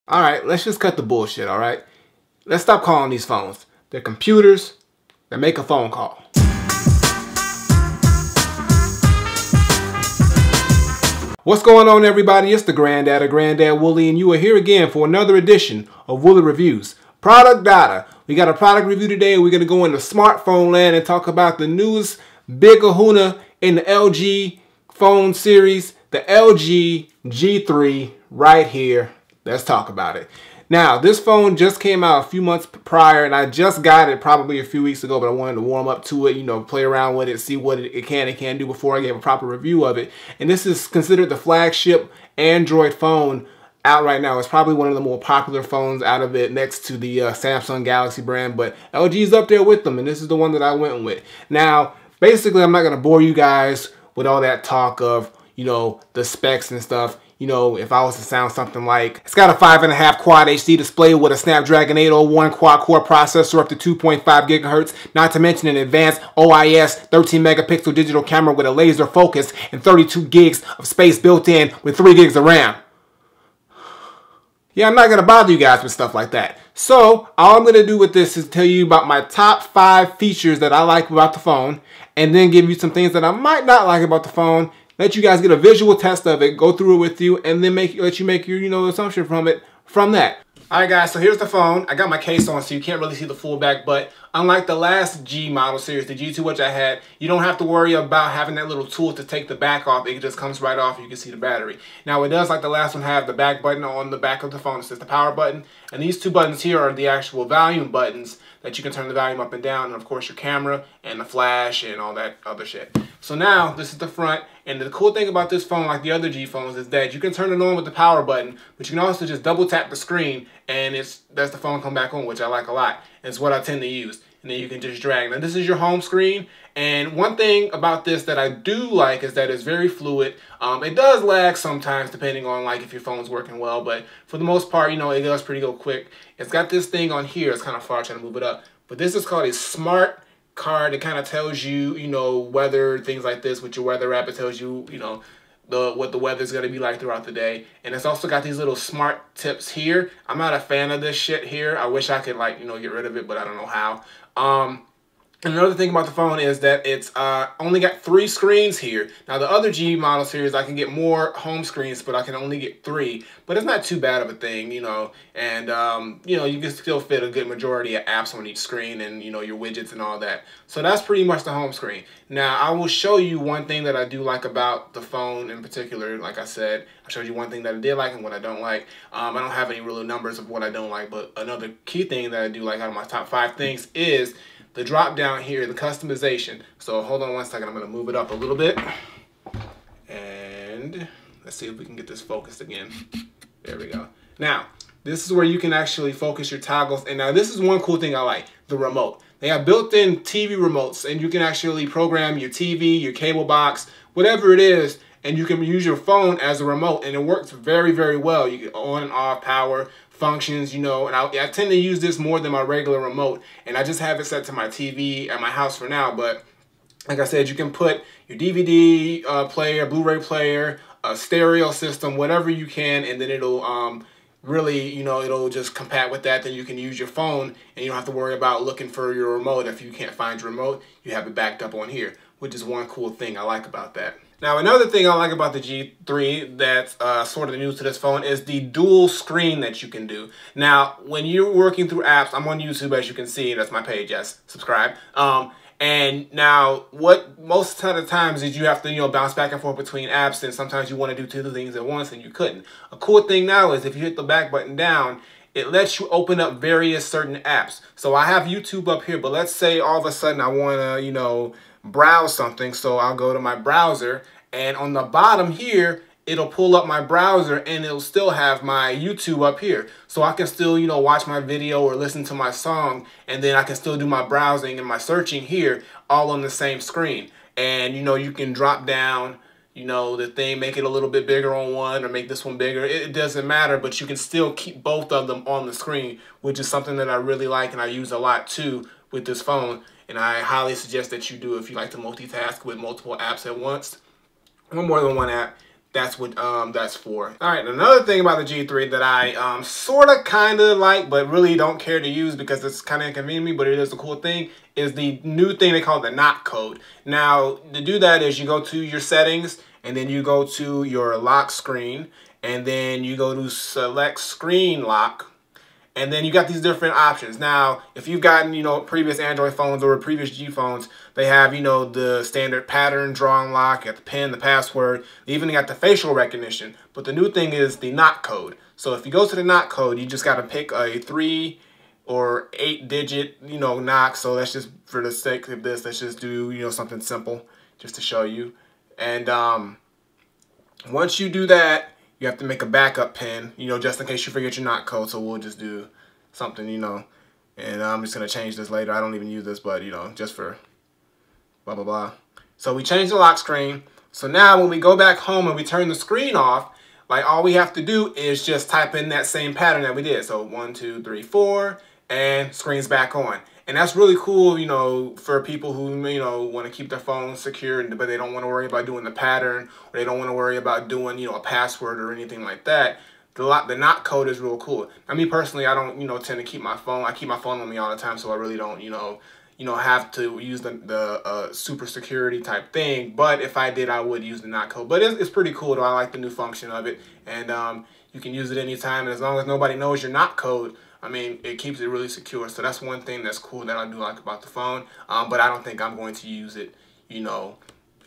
Alright, let's just cut the bullshit, alright? Let's stop calling these phones. They're computers that make a phone call. What's going on, everybody? It's the Granddad of Granddad Woolly, and you are here again for another edition of Woolly Reviews. Product data. We got a product review today. We're going to go into smartphone land and talk about the newest big kahuna in the LG phone series, the LG G3 right here. Let's talk about it. Now, this phone just came out a few months prior, and I just got it probably a few weeks ago, but I wanted to warm up to it, you know, play around with it, see what it can and can't do before I gave a proper review of it. And this is considered the flagship Android phone out right now. It's probably one of the more popular phones out of it, next to the Samsung Galaxy brand, but LG's up there with them, and this is the one that I went with. Now, basically, I'm not going to bore you guys with all that talk of, you know, the specs and stuff. You know, if I was to sound something like, it's got a 5.5 quad HD display with a Snapdragon 801 quad-core processor up to 2.5 gigahertz, not to mention an advanced OIS 13 megapixel digital camera with a laser focus and 32 gigs of space built in with 3 gigs of RAM. Yeah, I'm not going to bother you guys with stuff like that. So, all I'm going to do with this is tell you about my top 5 features that I like about the phone, and then give you some things that I might not like about the phone, let you guys get a visual test of it, go through it with you, and then let you make your, assumption from that. Alright guys, so here's the phone. I got my case on so you can't really see the full back, but unlike the last G model series, the G2 which I had, you don't have to worry about having that little tool to take the back off. It just comes right off. You can see the battery. Now it does, like the last one, have the back button on the back of the phone. It says the power button, and these two buttons here are the actual volume buttons that you can turn the volume up and down, and of course your camera and the flash and all that other shit. So now this is the front, and the cool thing about this phone, like the other G phones, is that you can turn it on with the power button, but you can also just double tap the screen and that's the phone come back on, which I like a lot. It's what I tend to use. And then you can just drag. Now this is your home screen, and one thing about this that I do like is that it's very fluid. It does lag sometimes depending on like if your phone's working well, but for the most part, it does pretty quick. It's got this thing on here. It's kind of far, trying to move it up, but this is called a smart card. It kind of tells you, weather, things like this. With your weather app, it tells you, what the weather's going to be like throughout the day. And it's also got these little smart tips here. I'm not a fan of this shit here. I wish I could, get rid of it, but I don't know how. And another thing about the phone is that it's only got 3 screens here. Now the other G model series, I can get more home screens, but I can only get 3. But it's not too bad of a thing, and you can still fit a good majority of apps on each screen, and your widgets and all that. So that's pretty much the home screen. Now I will show you one thing that I do like about the phone in particular. Like I said, I showed you one thing that I did like and what I don't like. I don't have any real numbers of what I don't like, but another key thing that I do like out of my top 5 things is the drop down here, the customization. So hold on one second, I'm gonna move it up a little bit. And let's see if we can get this focused again. There we go. Now, this is where you can actually focus your toggles. And now this is one cool thing I like, the remote. They have built-in TV remotes, and you can actually program your TV, your cable box, whatever it is, and you can use your phone as a remote, and it works very, very well. You get on and off power, functions, and I tend to use this more than my regular remote, and I just have it set to my TV at my house for now. But like I said, you can put your DVD player, Blu-ray player, a stereo system, whatever you can, and then it'll really, it'll just compact with that. Then you can use your phone, and you don't have to worry about looking for your remote. If you can't find your remote, you have it backed up on here, which is one cool thing I like about that. Now, another thing I like about the G3 that's sort of new to this phone is the dual screen that you can do. Now, when you're working through apps, I'm on YouTube, as you can see. That's my page, yes, subscribe. And now, what most of the times is you have to, bounce back and forth between apps, and sometimes you want to do 2 things at once, and you couldn't. A cool thing now is if you hit the back button down, it lets you open up various certain apps. So I have YouTube up here, but let's say all of a sudden I want to, browse something. So I'll go to my browser, and on the bottom here, it'll pull up my browser, and it'll still have my YouTube up here. So I can still, watch my video or listen to my song, and then I can still do my browsing and my searching here all on the same screen. And, you can drop down, the thing, make it a little bit bigger on one or make this one bigger. It doesn't matter, but you can still keep both of them on the screen, which is something that I really like and I use a lot too with this phone. And I highly suggest that you do if you like to multitask with multiple apps at once, or more than one app. that's what that's for. All right, another thing about the G3 that I sort of kind of like, but really don't care to use because it's kind of inconvenient, but it is a cool thing, is the new thing they call the knock code. Now, to do that is you go to your settings, and then you go to your lock screen, and then you go to select screen lock, and then you got these different options. Now, if you've gotten, you know, previous Android phones or previous G phones, they have, you know, the standard pattern draw unlock, you got the PIN, the password, they even got the facial recognition. But the new thing is the knock code. So if you go to the knock code, you just got to pick a 3 or 8 digit, you know, knock. So let's just, for the sake of this, let's just do, you know, something simple just to show you. And once you do that, you have to make a backup pin, you know, just in case you forget your knock code. So we'll just do something, you know, and I'm just going to change this later. I don't even use this, but, you know, just for blah, blah, blah. So we changed the lock screen. So now when we go back home and we turn the screen off, like all we have to do is just type in that same pattern that we did. So 1, 2, 3, 4, and screen's back on. And that's really cool, you know, for people who, you know, want to keep their phone secure, but they don't want to worry about doing the pattern, or they don't want to worry about doing, you know, a password or anything like that. The knock code is real cool. I mean, personally, I don't, you know, tend to keep my phone. I keep my phone on me all the time, so I really don't, you know, have to use the super security type thing. But if I did, I would use the knock code. But it's pretty cool, though. I like the new function of it, and you can use it anytime. And as long as nobody knows your knock code, I mean, it keeps it really secure. So that's one thing that's cool that I do like about the phone. But I don't think I'm going to use it, you know,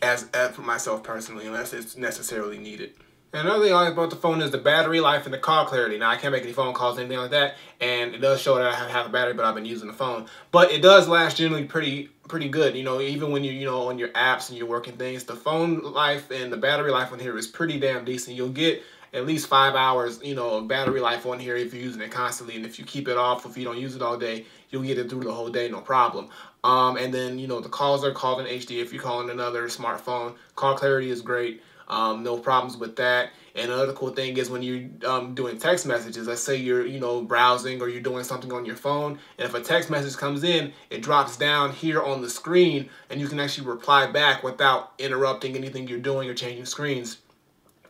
as for myself personally, unless it's necessarily needed. And another thing I like about the phone is the battery life and the call clarity. Now, I can't make any phone calls or anything like that, and it does show that I have a battery, but I've been using the phone. But it does last generally pretty good, you know, even when you're, you know, on your apps and you're working things. The phone life and the battery life on here is pretty damn decent. You'll get at least 5 hours, you know, of battery life on here if you're using it constantly. And if you keep it off, if you don't use it all day, you'll get it through the whole day, no problem. And then, you know, the calls are called in HD if you're calling another smartphone. Call clarity is great. No problems with that. And another cool thing is when you're doing text messages, let's say you're, you know, browsing or you're doing something on your phone, and if a text message comes in, it drops down here on the screen, and you can actually reply back without interrupting anything you're doing or changing screens.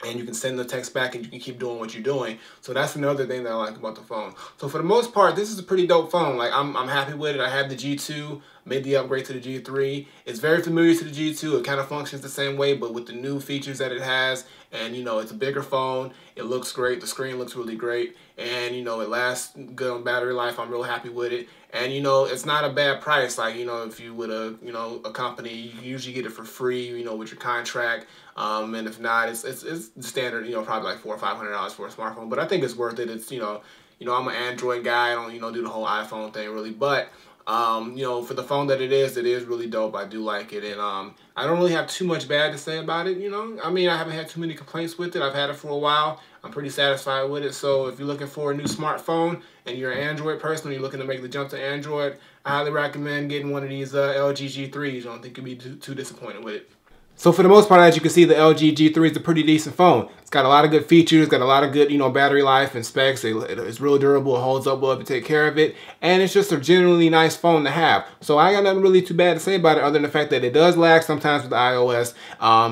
And you can send the text back and you can keep doing what you're doing. So that's another thing that I like about the phone. So for the most part, this is a pretty dope phone. Like I'm happy with it. I have the G2, made the upgrade to the G3. It's very familiar to the G2. It kind of functions the same way, but with the new features that it has. And, you know, it's a bigger phone. It looks great. The screen looks really great. And, you know, it lasts good on battery life. I'm real happy with it. And, you know, it's not a bad price. Like, you know, if you with a company, you usually get it for free, you know, with your contract. And if not, it's standard, you know, probably like $400 or $500 for a smartphone. But I think it's worth it. It's, you know, I'm an Android guy. I don't, you know, do the whole iPhone thing really. But, you know, for the phone that it is really dope. I do like it. And I don't really have too much bad to say about it, you know. I mean, I haven't had too many complaints with it. I've had it for a while. I'm pretty satisfied with it. So if you're looking for a new smartphone and you're an Android person, or you're looking to make the jump to Android, I highly recommend getting one of these LG G3s. I don't think you'll be too disappointed with it. So for the most part, as you can see, the LG G3 is a pretty decent phone. It's got a lot of good features, got a lot of good, you know, battery life and specs. It's real durable, it holds up well if you take care of it, and it's just a generally nice phone to have. So I got nothing really too bad to say about it, other than the fact that it does lag sometimes with iOS.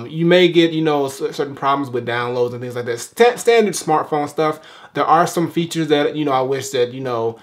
You may get, you know, certain problems with downloads and things like that. Standard smartphone stuff. There are some features that, you know, I wish that, you know,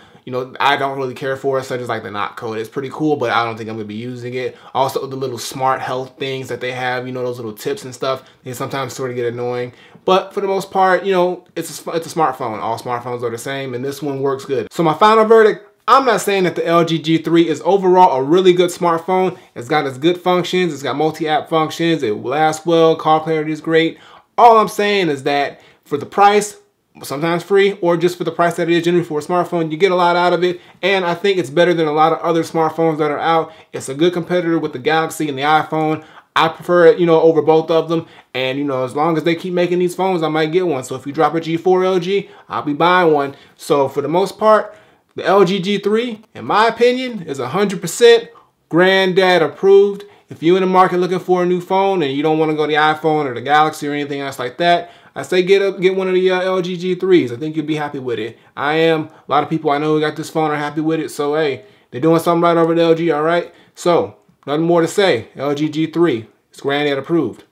I don't really care for, such as like the knock code. It's pretty cool, but I don't think I'm gonna be using it. Also, the little smart health things that they have, you know, those little tips and stuff, they sometimes sort of get annoying. But for the most part, you know, it's a smartphone. All smartphones are the same, and this one works good. So my final verdict, I'm not saying that the LG G3 is overall a really good smartphone. It's got its good functions. It's got multi-app functions. It lasts well. Call clarity is great. All I'm saying is that for the price, sometimes free, or just for the price that it is generally for a smartphone, you get a lot out of it, and I think it's better than a lot of other smartphones that are out. It's a good competitor with the Galaxy and the iPhone. I prefer it, you know, over both of them, and, you know, as long as they keep making these phones, I might get one. So if you drop a G4 LG, I'll be buying one. So for the most part, the LG G3, in my opinion, is 100% Granddad approved. If you're in the market looking for a new phone and you don't want to go to the iPhone or the Galaxy or anything else like that, I say get one of the LG G3s. I think you'll be happy with it. I am. A lot of people I know who got this phone are happy with it. So, hey, they're doing something right over at LG, all right? So, nothing more to say. LG G3. It's Granddad approved.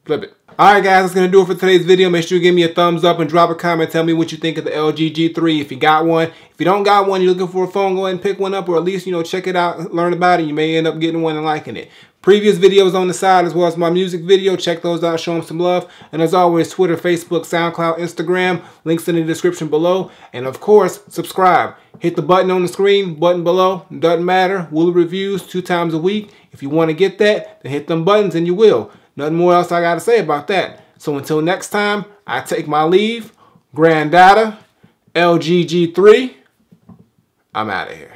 Flip it. Alright guys, that's going to do it for today's video. Make sure you give me a thumbs up and drop a comment. Tell me what you think of the LG G3 if you got one. If you don't got one, you're looking for a phone, go ahead and pick one up, or at least, check it out, learn about it. You may end up getting one and liking it. Previous videos on the side, as well as my music video. Check those out, show them some love. And as always, Twitter, Facebook, SoundCloud, Instagram, links in the description below. And of course, subscribe. Hit the button on the screen, button below, doesn't matter. Woolly Reviews 2 times a week. If you want to get that, then hit them buttons and you will. Nothing more else I got to say about that. So until next time, I take my leave. Granddad, LG G3, I'm out of here.